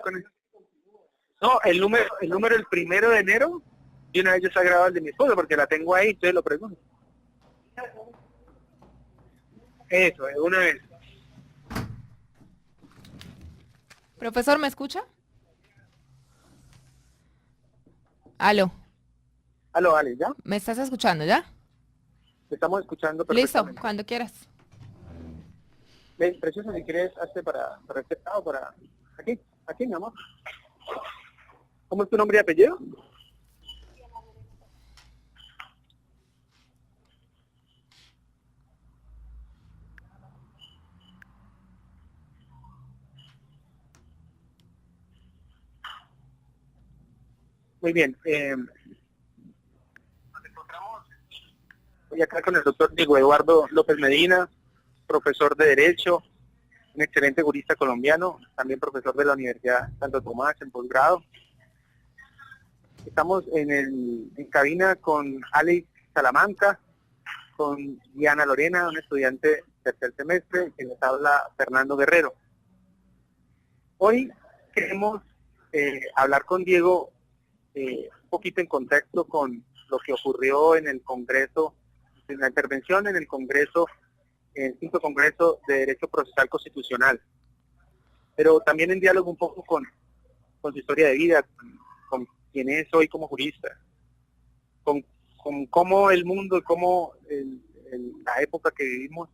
con eso. No, el número el 1 de enero, y una vez ya está grabado el de mi esposa, porque la tengo ahí, entonces lo pregunto. Eso, de una vez. Profesor, ¿me escucha? Aló, Aló, Ale, ¿ya? ¿me estás escuchando ya? Te estamos escuchando Listo, perfectamente. cuando quieras. Ven, precioso, si quieres, hazte para este lado, para... Aquí, mi amor. ¿Cómo es tu nombre y apellido? Muy bien. Nos encontramos hoy acá con el doctor Diego Eduardo López Medina, profesor de Derecho, un excelente jurista colombiano, también profesor de la Universidad Santo Tomás en posgrado. Estamos en cabina con Alex Salamanca, con Diana Lorena, un estudiante tercer semestre, que nos habla Fernando Guerrero. Hoy queremos hablar con Diego un poquito en contexto con lo que ocurrió en el Congreso, en la intervención en el Congreso, en el 5º Congreso de Derecho Procesal Constitucional, pero también en diálogo un poco con su historia de vida, con quién es hoy como jurista, con cómo el mundo y cómo la época que vivimos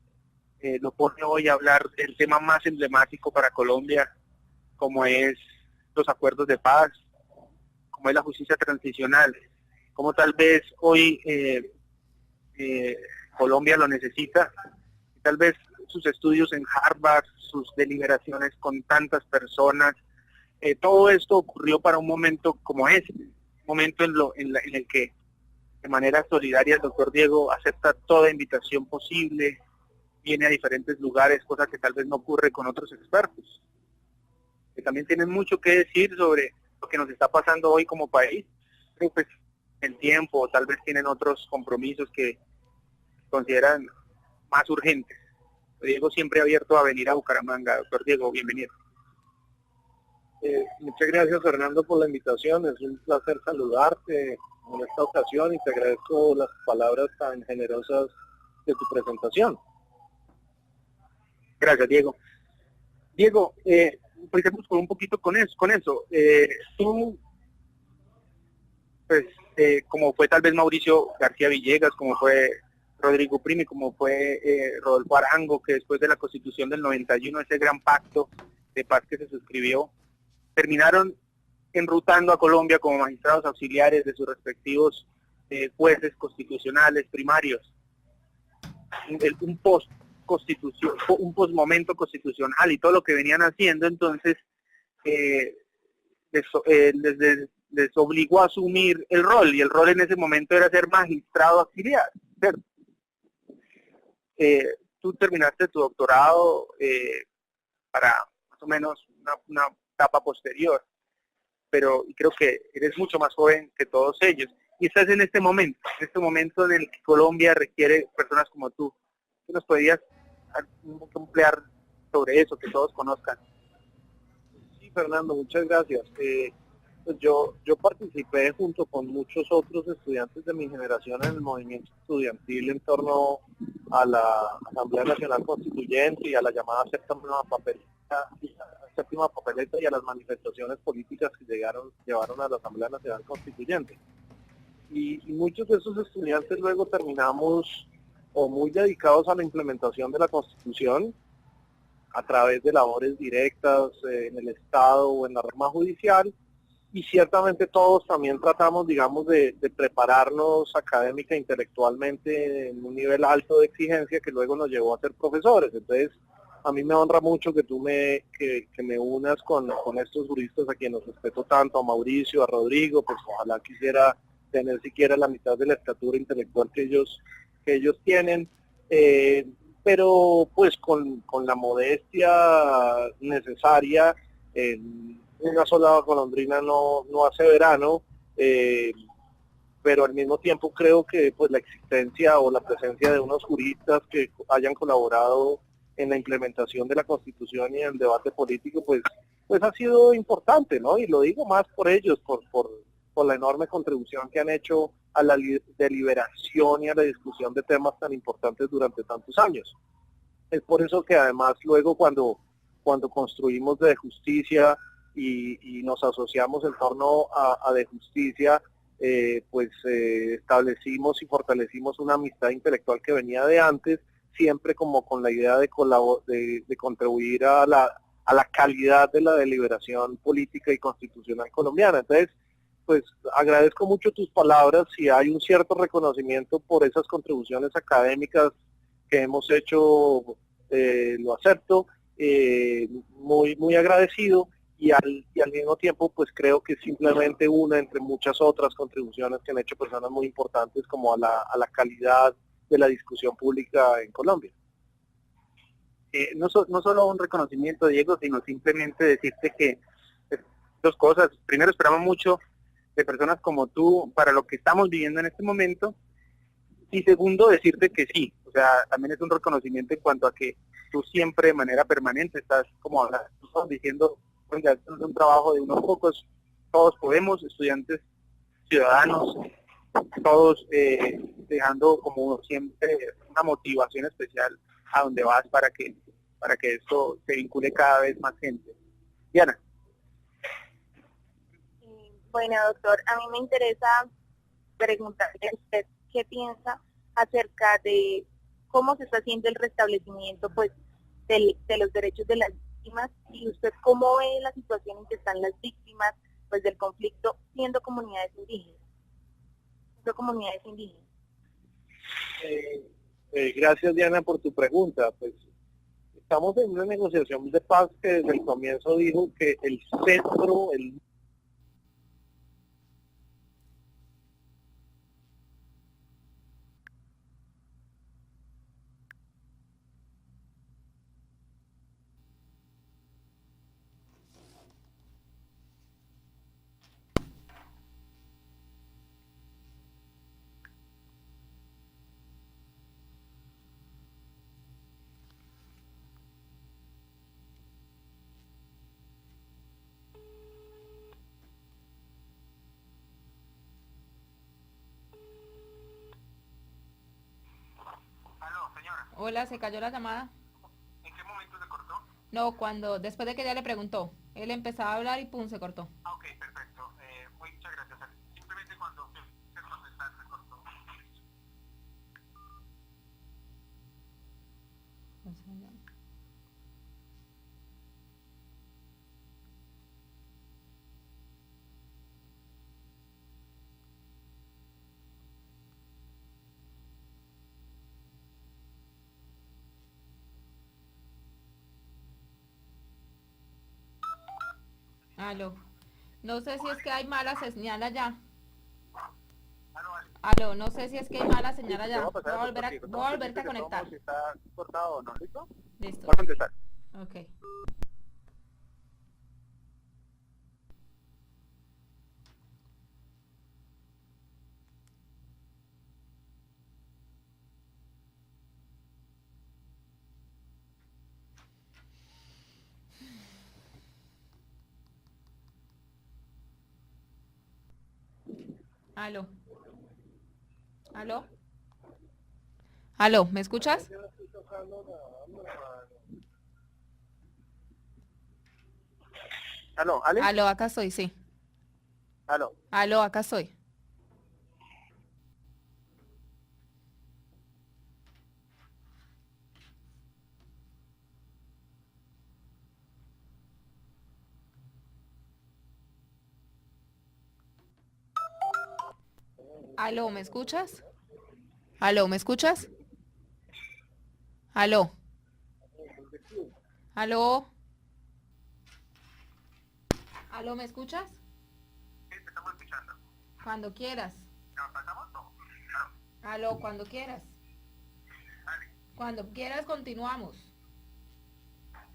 lo pone hoy a hablar del tema más emblemático para Colombia, como es los acuerdos de paz, como es la justicia transicional, como tal vez hoy Colombia lo necesita, tal vez sus estudios en Harvard, sus deliberaciones con tantas personas, todo esto ocurrió para un momento como este, un momento en el que de manera solidaria el doctor Diego acepta toda invitación posible, viene a diferentes lugares, cosa que tal vez no ocurre con otros expertos, que también tienen mucho que decir sobre lo que nos está pasando hoy como país, pero pues el tiempo, tal vez tienen otros compromisos que consideran más urgentes. Diego siempre abierto a venir a Bucaramanga. Doctor Diego, bienvenido. Muchas gracias, Fernando, por la invitación. Es un placer saludarte en esta ocasión y te agradezco las palabras tan generosas de tu presentación. Gracias, Diego. Diego, empecemos con un poquito con eso. Tú, pues, como fue tal vez Mauricio García Villegas, como fue Rodrigo Primi, como fue Rodolfo Arango, que después de la Constitución del 91, ese gran pacto de paz que se suscribió, terminaron enrutando a Colombia como magistrados auxiliares de sus respectivos jueces constitucionales primarios. Un post-momento constitucional y todo lo que venían haciendo, entonces les obligó a asumir el rol, y el rol en ese momento era ser magistrado auxiliar, ¿cierto? Tú terminaste tu doctorado para más o menos una etapa posterior, pero creo que eres mucho más joven que todos ellos, y estás en este momento en el que Colombia requiere personas como tú. ¿Qué nos podrías emplear sobre eso, que todos conozcan? Sí, Fernando, muchas gracias. Pues yo participé junto con muchos otros estudiantes de mi generación en el movimiento estudiantil en torno a la Asamblea Nacional Constituyente y a la llamada séptima papeleta y a las manifestaciones políticas que llevaron a la Asamblea Nacional Constituyente. Y muchos de esos estudiantes luego terminamos o muy dedicados a la implementación de la Constitución a través de labores directas en el Estado o en la rama judicial, y ciertamente todos también tratamos, digamos, de prepararnos académica e intelectualmente en un nivel alto de exigencia que luego nos llevó a ser profesores. Entonces, a mí me honra mucho que tú me unas con estos juristas a quienes respeto tanto, a Mauricio, a Rodrigo, pues ojalá quisiera tener siquiera la mitad de la estatura intelectual que ellos tienen, pero pues con la modestia necesaria. Una sola golondrina no hace verano, pero al mismo tiempo creo que pues la existencia o la presencia de unos juristas que hayan colaborado en la implementación de la Constitución y en el debate político, pues pues ha sido importante, ¿no? Y lo digo más por ellos, por la enorme contribución que han hecho a la deliberación y a la discusión de temas tan importantes durante tantos años. Es por eso que además luego cuando construimos de justicia y nos asociamos en torno a de justicia, establecimos y fortalecimos una amistad intelectual que venía de antes, siempre como con la idea de contribuir a la calidad de la deliberación política y constitucional colombiana. Entonces, pues agradezco mucho tus palabras y hay un cierto reconocimiento por esas contribuciones académicas que hemos hecho, lo acepto, muy agradecido y al mismo tiempo pues creo que simplemente una entre muchas otras contribuciones que han hecho personas muy importantes como a la calidad de la discusión pública en Colombia. No solo un reconocimiento, Diego, sino simplemente decirte que dos cosas. Primero, esperamos mucho de personas como tú para lo que estamos viviendo en este momento. Y segundo, decirte que sí, o sea, también es un reconocimiento en cuanto a que tú siempre de manera permanente estás como hablando, diciendo, oiga, esto no es un trabajo de unos pocos, todos podemos, estudiantes, ciudadanos, todos dejando como siempre una motivación especial a donde vas para que esto se vincule cada vez más gente. Diana. Bueno, doctor, a mí me interesa preguntarle a usted qué piensa acerca de cómo se está haciendo el restablecimiento pues de los derechos de las víctimas y usted cómo ve la situación en que están las víctimas pues del conflicto siendo comunidades indígenas. Gracias, Diana, por tu pregunta. Pues estamos en una negociación de paz que desde el comienzo dijo que el centro, el Hola, ¿se cayó la llamada? ¿En qué momento se cortó? No, después de que ella le preguntó, él empezaba a hablar y pum, se cortó. Ah, ok, perfecto. Muchas gracias. Simplemente cuando se contestar se cortó. Aló. No sé si es que hay mala señal allá. Aló, Ale. Aló, no sé si es que hay mala señal Te allá. voy a pasar Voy a porque volverte a conectar. Si está cortado o no, ¿listo? Listo. Voy a contestar. Ok. Aló. Aló. Aló, ¿me escuchas? Aló, Ale. Aló, acá estoy, sí. Aló. Aló, acá estoy. Aló, ¿me escuchas? Aló, ¿me escuchas? Aló. Aló. Aló, ¿me escuchas? Sí, te estamos escuchando. Cuando quieras. ¿Nos pasamos? No. Aló, cuando quieras. Ale. Cuando quieras continuamos.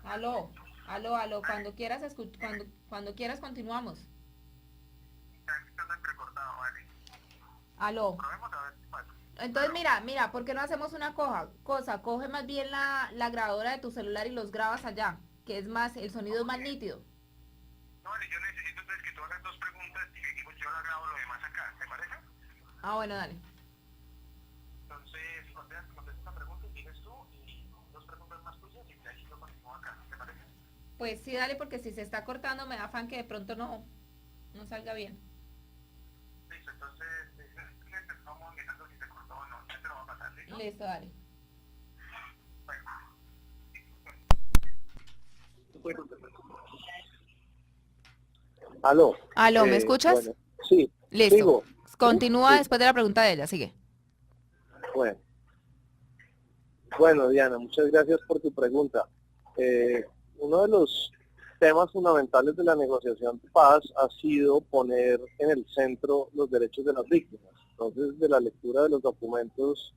Aló, aló, cuando quieras cuando quieras continuamos. Está escuchando entrecortado, Ale. Aló. Probemos a ver qué pasa. Entonces mira, ¿por qué no hacemos una cosa? Coge más bien la grabadora de tu celular y los grabas allá, que es más, el sonido es más nítido. vale, yo necesito entonces que tú hagas 2 preguntas y seguimos, yo la grabo lo demás acá, ¿te parece? Ah, bueno, dale. Entonces, contesta esta pregunta y sigues tú y 2 preguntas más tuyas y de ahí lo continúo acá, ¿te parece? Pues sí, dale, porque si se está cortando me da afán que de pronto no salga bien. Listo, entonces, estamos mirando si se cortó o no, ya te lo va a pasar, ¿listo? Listo, dale. Aló. Aló, ¿me escuchas? Bueno, sí, Listo. sigo. Continúa Sí. después de la pregunta de ella, sigue. Bueno. Bueno, Diana, muchas gracias por tu pregunta. Uno de los temas fundamentales de la negociación de paz ha sido poner en el centro los derechos de las víctimas. Entonces, de la lectura de los documentos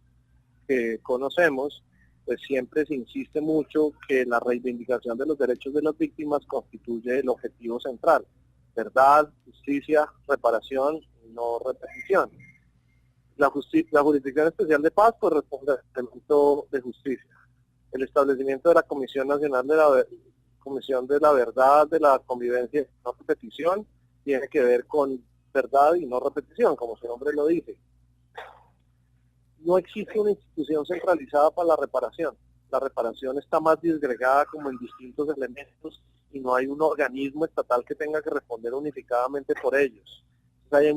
que conocemos, pues siempre se insiste mucho que la reivindicación de los derechos de las víctimas constituye el objetivo central. Verdad, justicia, reparación y no repetición. La Jurisdicción Especial de Paz pues responde al elemento de justicia. El establecimiento de la Comisión Nacional de la Comisión de la Verdad, de la Convivencia y no repetición tiene que ver con verdad y no repetición, como su nombre lo dice. No existe una institución centralizada para la reparación. La reparación está más disgregada como en distintos elementos y no hay un organismo estatal que tenga que responder unificadamente por ellos. Entonces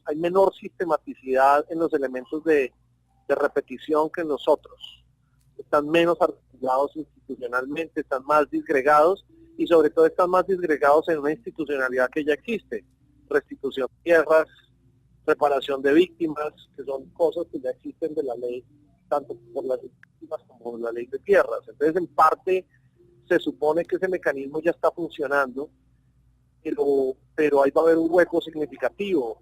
hay menor sistematicidad en los elementos de repetición que en los otros. Están menos articulados institucionalmente, están más disgregados y sobre todo están más disgregados en una institucionalidad que ya existe. Restitución de tierras, reparación de víctimas, que son cosas que ya existen de la ley, tanto por las víctimas como por la ley de tierras. Entonces, en parte, se supone que ese mecanismo ya está funcionando, pero ahí va a haber un hueco significativo.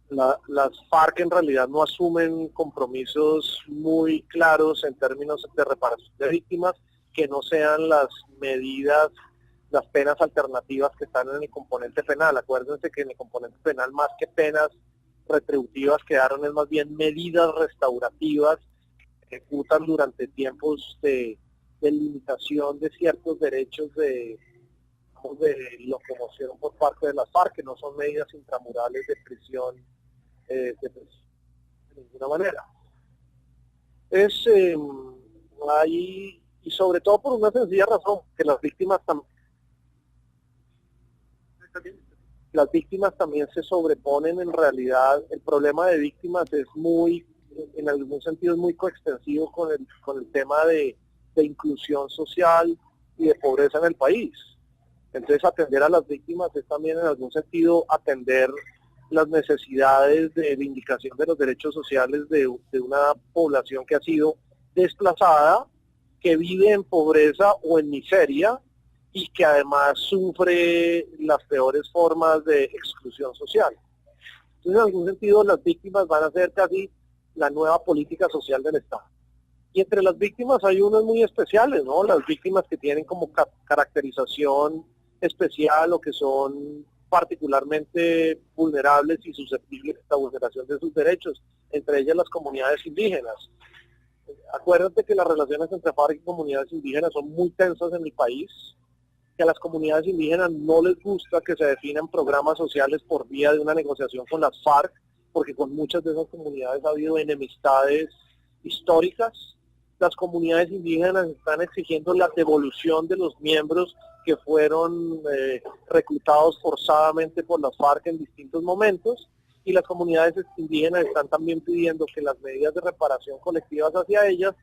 Las FARC en realidad no asumen compromisos muy claros en términos de reparación de víctimas que no sean las medidas, las penas alternativas que están en el componente penal. Acuérdense que en el componente penal más que penas retributivas quedaron es más bien medidas restaurativas que ejecutan durante tiempos de limitación de ciertos derechos de locomoción por parte de las FARC, que no son medidas intramurales de prisión de ninguna manera. Y sobre todo por una sencilla razón, que las víctimas también se sobreponen en realidad. El problema de víctimas es en algún sentido es muy coextensivo con el tema de inclusión social y de pobreza en el país. Entonces atender a las víctimas es también en algún sentido atender las necesidades de vindicación de los derechos sociales de una población que ha sido desplazada, que vive en pobreza o en miseria y que además sufre las peores formas de exclusión social. Entonces, en algún sentido, las víctimas van a ser casi la nueva política social del Estado. Y entre las víctimas hay unas muy especiales, ¿no? Las víctimas que tienen como caracterización especial o que son particularmente vulnerables y susceptibles a la vulneración de sus derechos, entre ellas las comunidades indígenas. Acuérdate que las relaciones entre FARC y comunidades indígenas son muy tensas en el país, que a las comunidades indígenas no les gusta que se definan programas sociales por vía de una negociación con las FARC, porque con muchas de esas comunidades ha habido enemistades históricas. Las comunidades indígenas están exigiendo la devolución de los miembros que fueron reclutados forzadamente por las FARC en distintos momentos, y las comunidades indígenas están también pidiendo que las medidas de reparación colectivas hacia ellas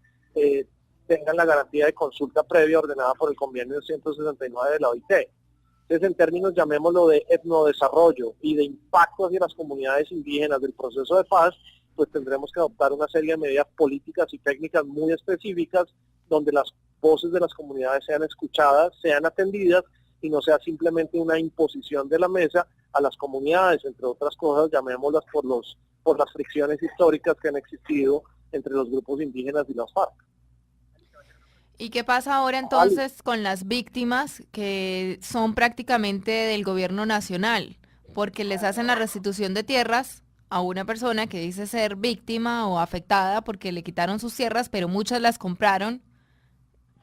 tengan la garantía de consulta previa ordenada por el convenio 169 de la OIT. Entonces, en términos, llamémoslo, de etnodesarrollo y de impacto hacia las comunidades indígenas del proceso de paz, pues tendremos que adoptar una serie de medidas políticas y técnicas muy específicas donde las voces de las comunidades sean escuchadas, sean atendidas y no sea simplemente una imposición de la mesa a las comunidades, entre otras cosas, llamémoslas por las fricciones históricas que han existido entre los grupos indígenas y las FARC. ¿Y qué pasa ahora entonces con las víctimas que son prácticamente del gobierno nacional? Porque les hacen la restitución de tierras a una persona que dice ser víctima o afectada porque le quitaron sus tierras, pero muchas las compraron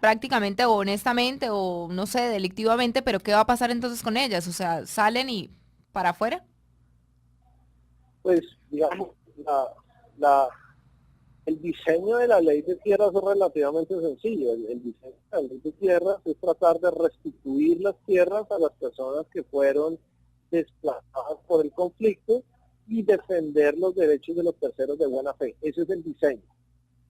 prácticamente o honestamente o no sé, delictivamente, pero ¿qué va a pasar entonces con ellas? O sea, ¿salen y para afuera? Pues, digamos, la, el diseño de la ley de tierras es relativamente sencillo. El diseño de la ley de tierras es tratar de restituir las tierras a las personas que fueron desplazadas por el conflicto y defender los derechos de los terceros de buena fe. Ese es el diseño.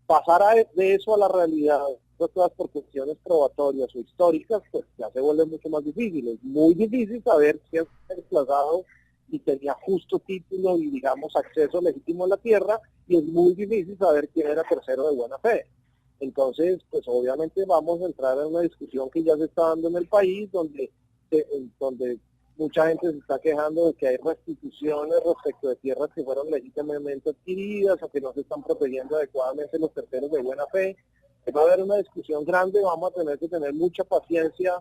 Pasar de eso a la realidad, todas por cuestiones probatorias o históricas, pues ya se vuelve mucho más difícil. Es muy difícil saber quién fue desplazado y tenía justo título y, digamos, acceso legítimo a la tierra, y es muy difícil saber quién era tercero de buena fe. Entonces, pues obviamente vamos a entrar en una discusión que ya se está dando en el país, donde mucha gente se está quejando de que hay restituciones respecto de tierras que fueron legítimamente adquiridas o que no se están protegiendo adecuadamente los terceros de buena fe. Va a haber una discusión grande, vamos a tener que tener mucha paciencia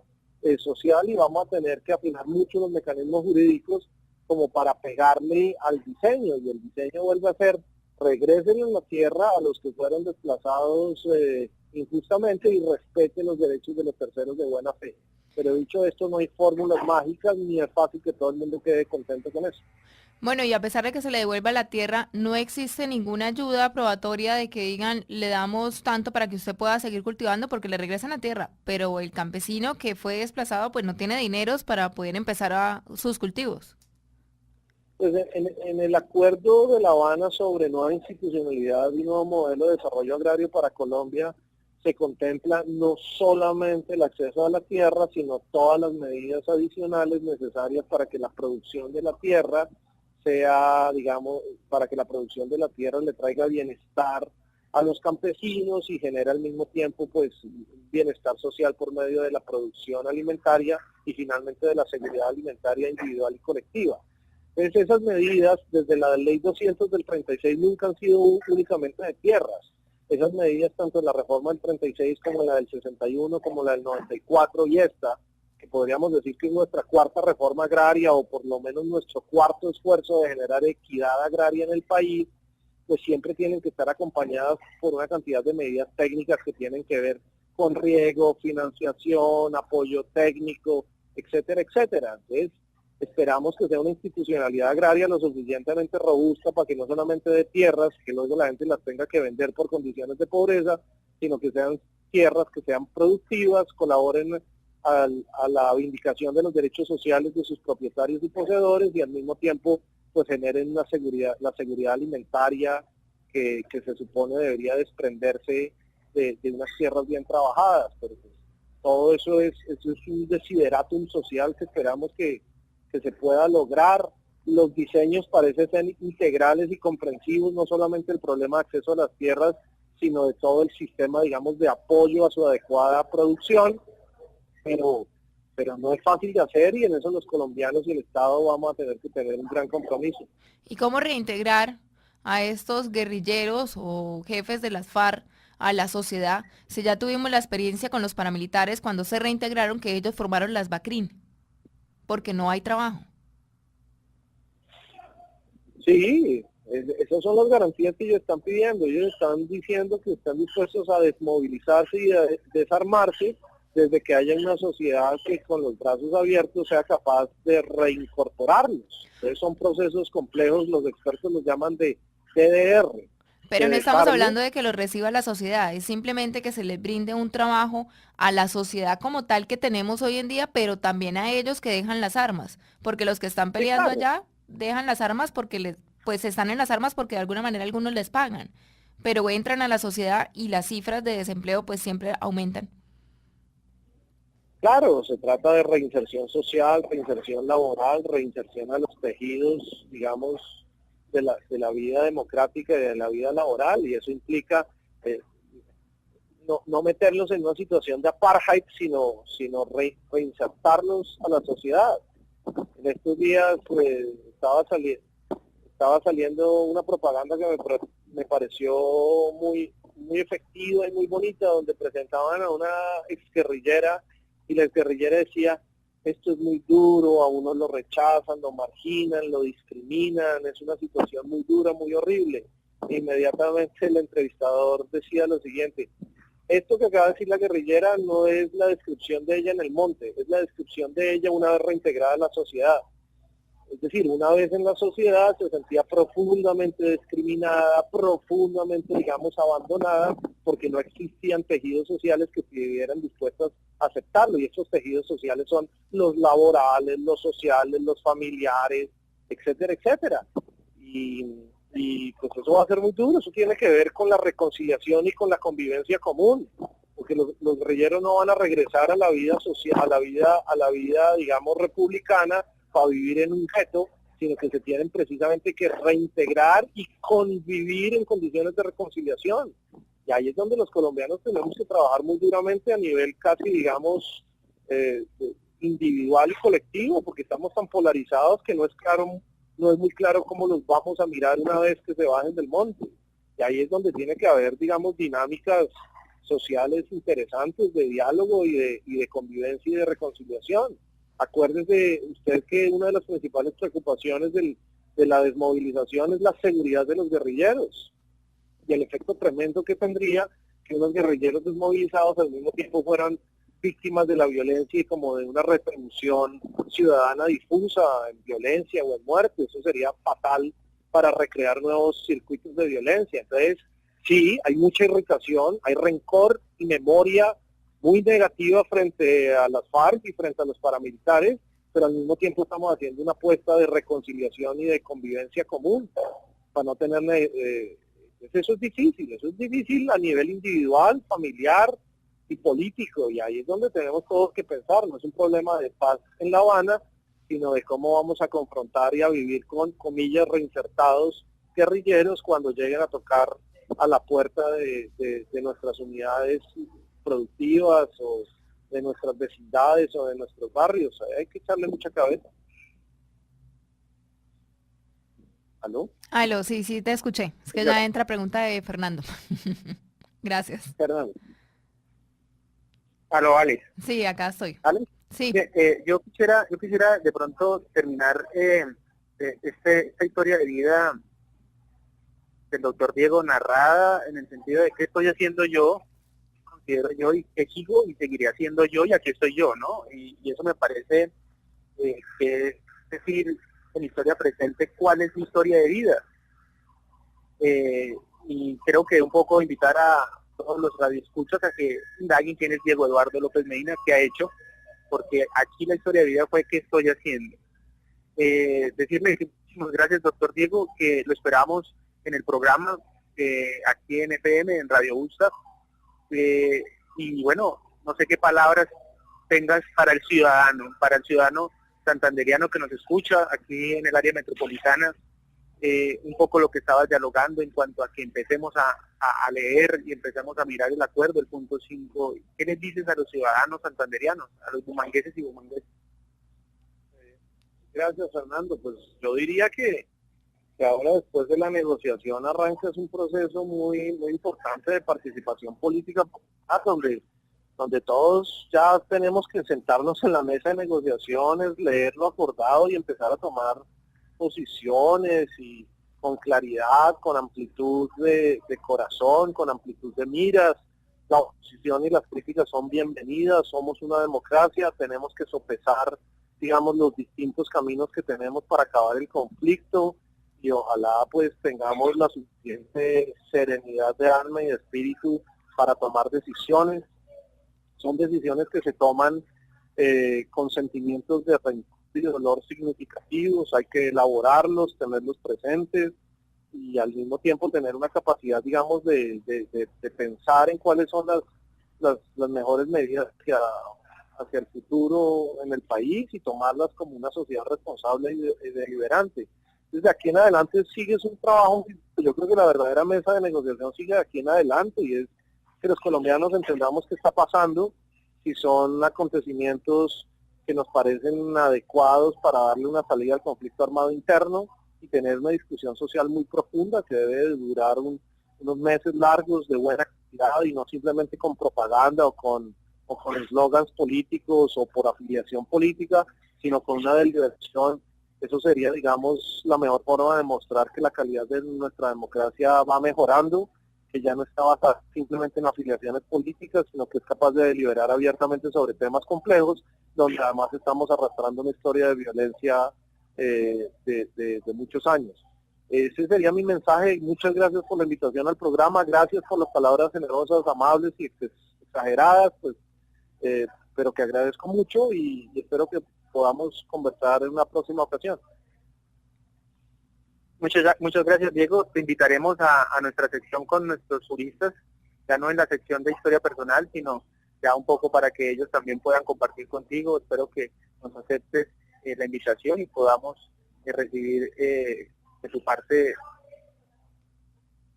social y vamos a tener que afinar mucho los mecanismos jurídicos como para pegarle al diseño, y el diseño vuelve a ser: regresen en la tierra a los que fueron desplazados injustamente y respeten los derechos de los terceros de buena fe. Pero dicho esto, no hay fórmulas mágicas ni es fácil que todo el mundo quede contento con eso. Bueno, y a pesar de que se le devuelva la tierra, no existe ninguna ayuda probatoria de que digan, le damos tanto para que usted pueda seguir cultivando porque le regresan la tierra, pero el campesino que fue desplazado pues no tiene dineros para poder empezar sus cultivos. Pues en el acuerdo de La Habana sobre nueva institucionalidad y nuevo modelo de desarrollo agrario para Colombia, se contempla no solamente el acceso a la tierra, sino todas las medidas adicionales necesarias para que la producción de la tierra sea, digamos, para que la producción de la tierra le traiga bienestar a los campesinos y genere al mismo tiempo, pues, bienestar social por medio de la producción alimentaria y finalmente de la seguridad alimentaria individual y colectiva. Entonces, esas medidas, desde la ley 200 del 36, nunca han sido únicamente de tierras. Esas medidas, tanto en la reforma del 36 como en la del 61, como la del 94 y esta, que podríamos decir que es nuestra cuarta reforma agraria o por lo menos nuestro cuarto esfuerzo de generar equidad agraria en el país, pues siempre tienen que estar acompañadas por una cantidad de medidas técnicas que tienen que ver con riego, financiación, apoyo técnico, etcétera, etcétera. Entonces, esperamos que sea una institucionalidad agraria lo suficientemente robusta para que no solamente dé tierras, que luego la gente las tenga que vender por condiciones de pobreza, sino que sean tierras que sean productivas, colaboren a la vindicación de los derechos sociales de sus propietarios y poseedores, y al mismo tiempo pues generen la seguridad alimentaria que se supone debería desprenderse de unas tierras bien trabajadas. Pero pues, todo eso es un desideratum social que esperamos que se pueda lograr. Los diseños parecen ser integrales y comprensivos, no solamente el problema de acceso a las tierras, sino de todo el sistema, digamos, de apoyo a su adecuada producción, pero no es fácil de hacer, y en eso los colombianos y el Estado vamos a tener que tener un gran compromiso. ¿Y cómo reintegrar a estos guerrilleros o jefes de las FARC a la sociedad si ya tuvimos la experiencia con los paramilitares cuando se reintegraron que ellos formaron las BACRIN? Porque no hay trabajo. Sí, esas son las garantías que ellos están pidiendo. Ellos están diciendo que están dispuestos a desmovilizarse y a desarmarse desde que haya una sociedad que con los brazos abiertos sea capaz de reincorporarlos. Entonces son procesos complejos, los expertos los llaman de DDR. Pero no estamos hablando de que lo reciba la sociedad, es simplemente que se les brinde un trabajo a la sociedad como tal que tenemos hoy en día, pero también a ellos que dejan las armas, porque los que están peleando allá dejan las armas porque pues están en las armas porque de alguna manera algunos les pagan, pero entran a la sociedad y las cifras de desempleo pues siempre aumentan. Claro, se trata de reinserción social, reinserción laboral, reinserción a los tejidos, digamos, de la vida democrática y de la vida laboral, y eso implica no meterlos en una situación de apartheid, sino reinsertarlos a la sociedad. En estos días pues, estaba saliendo una propaganda que me pareció muy efectiva y muy bonita, donde presentaban a una exguerrillera, y la exguerrillera decía: esto es muy duro, a uno lo rechazan, lo marginan, lo discriminan, es una situación muy dura, muy horrible. E inmediatamente el entrevistador decía lo siguiente: Esto que acaba de decir la guerrillera no es la descripción de ella en el monte, es la descripción de ella una vez reintegrada en la sociedad. Es decir, una vez en la sociedad se sentía profundamente discriminada, profundamente, digamos, abandonada, porque no existían tejidos sociales que estuvieran dispuestos a aceptarlo. Y estos tejidos sociales son los laborales, los sociales, los familiares, etcétera, etcétera. Y pues eso va a ser muy duro. Eso tiene que ver con la reconciliación y con la convivencia común, porque los guerrilleros no van a regresar a la vida social, a la vida, digamos, republicana, para vivir en un gueto, sino que se tienen precisamente que reintegrar y convivir en condiciones de reconciliación. Y ahí es donde los colombianos tenemos que trabajar muy duramente a nivel casi, digamos, individual y colectivo, porque estamos tan polarizados que no es muy claro cómo los vamos a mirar una vez que se bajen del monte. Y ahí es donde tiene que haber, digamos, dinámicas sociales interesantes de diálogo y de convivencia y de reconciliación. Acuérdese usted que una de las principales preocupaciones de la desmovilización es la seguridad de los guerrilleros y el efecto tremendo que tendría que unos guerrilleros desmovilizados al mismo tiempo fueran víctimas de la violencia y como de una retribución ciudadana difusa en violencia o en muerte. Eso sería fatal para recrear nuevos circuitos de violencia. Entonces, sí, hay mucha irritación, hay rencor y memoria muy negativa frente a las FARC y frente a los paramilitares, pero al mismo tiempo estamos haciendo una apuesta de reconciliación y de convivencia común para no tener... eso es difícil a nivel individual, familiar y político, y ahí es donde tenemos todos que pensar. No es un problema de paz en La Habana, sino de cómo vamos a confrontar y a vivir con, comillas, reinsertados guerrilleros cuando lleguen a tocar a la puerta de nuestras unidades productivas o de nuestras vecindades o de nuestros barrios. Hay que echarle mucha cabeza. ¿Aló? Aló, sí, te escuché. Es que ya entra pregunta de Fernando. Gracias. Fernando. Aló, Alex. Sí, acá estoy. ¿Alex? Sí. Yo quisiera de pronto terminar esta historia de vida del doctor Diego narrada en el sentido de qué estoy haciendo yo, considero yo, y que sigo y seguiré haciendo yo, y aquí estoy yo, ¿no? Y eso me parece que es decir, en historia presente, cuál es mi historia de vida. Y creo que un poco invitar a todos los radioescuchas a que indaguen quién es Diego Eduardo López Medina, qué ha hecho, porque aquí la historia de vida fue qué estoy haciendo. Decirle muchísimas gracias, doctor Diego, que lo esperamos en el programa aquí en FM, en Radio Usta. Y bueno, no sé qué palabras tengas para el ciudadano santanderiano que nos escucha aquí en el área metropolitana, un poco lo que estabas dialogando en cuanto a que empecemos a leer y empecemos a mirar el acuerdo, el punto 5. ¿Qué les dices a los ciudadanos santanderianos, a los bumangueses y bumangueses? Gracias, Fernando. Pues yo diría que ahora, después de la negociación, arranca un proceso muy importante de participación política, donde todos ya tenemos que sentarnos en la mesa de negociaciones, leer lo acordado y empezar a tomar posiciones y con claridad, con amplitud de corazón, con amplitud de miras. La oposición y las críticas son bienvenidas, somos una democracia, tenemos que sopesar, digamos, los distintos caminos que tenemos para acabar el conflicto, y ojalá pues tengamos la suficiente serenidad de alma y de espíritu para tomar decisiones. Son decisiones que se toman con sentimientos de rencor y dolor significativos, hay que elaborarlos, tenerlos presentes y al mismo tiempo tener una capacidad, digamos, de pensar en cuáles son las mejores medidas hacia el futuro en el país y tomarlas como una sociedad responsable y deliberante. Desde aquí en adelante sigue un trabajo, yo creo que la verdadera mesa de negociación sigue de aquí en adelante, y es que los colombianos entendamos qué está pasando, si son acontecimientos que nos parecen adecuados para darle una salida al conflicto armado interno y tener una discusión social muy profunda que debe de durar unos meses largos de buena actividad y no simplemente con propaganda o con eslogans políticos o por afiliación política, sino con una deliberación. Eso sería, digamos, la mejor forma de demostrar que la calidad de nuestra democracia va mejorando, que ya no está basada simplemente en afiliaciones políticas, sino que es capaz de deliberar abiertamente sobre temas complejos, donde además estamos arrastrando una historia de violencia de muchos años. Ese sería mi mensaje. Muchas gracias por la invitación al programa, gracias por las palabras generosas, amables y exageradas, pues, pero que agradezco mucho y espero que podamos conversar en una próxima ocasión. Muchas gracias, Diego. Te invitaremos a nuestra sección con nuestros juristas, ya no en la sección de historia personal, sino ya un poco para que ellos también puedan compartir contigo. Espero que nos aceptes la invitación y podamos recibir de tu parte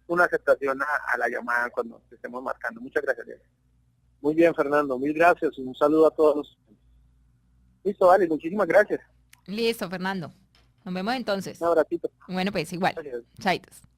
una aceptación a la llamada cuando te estemos marcando. Muchas gracias, Diego. Muy bien, Fernando, mil gracias y un saludo a todos. Listo, vale, muchísimas gracias. Listo, Fernando. Nos vemos entonces. Un abracito. Bueno, pues igual. Gracias. Chaitos.